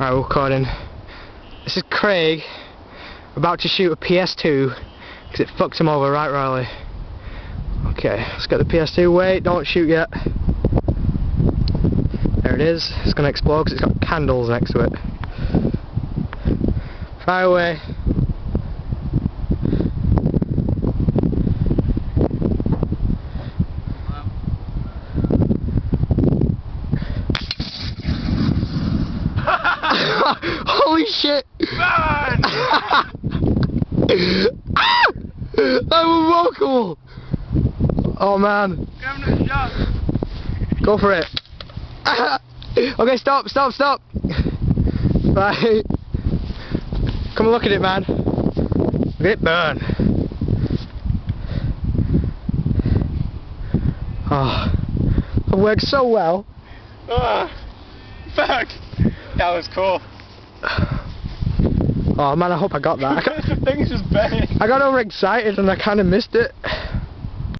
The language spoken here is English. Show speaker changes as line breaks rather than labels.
Alright, we're recording. This is Craig about to shoot a PS2 because it fucked him over right royally. Okay, let's get the PS2. Wait, don't shoot yet. There it is. It's gonna explode because it's got candles next to it. Fire away. Holy shit!
Burn!
That was remarkable! Oh man. Go for it. Okay, stop. Right. Come and look at it, man. Look at it burn. Oh. It worked so well.
Oh, fuck! That was cool.
Oh man, I hope I got that.
The thing's just bang.
I got overexcited and I kind of missed it.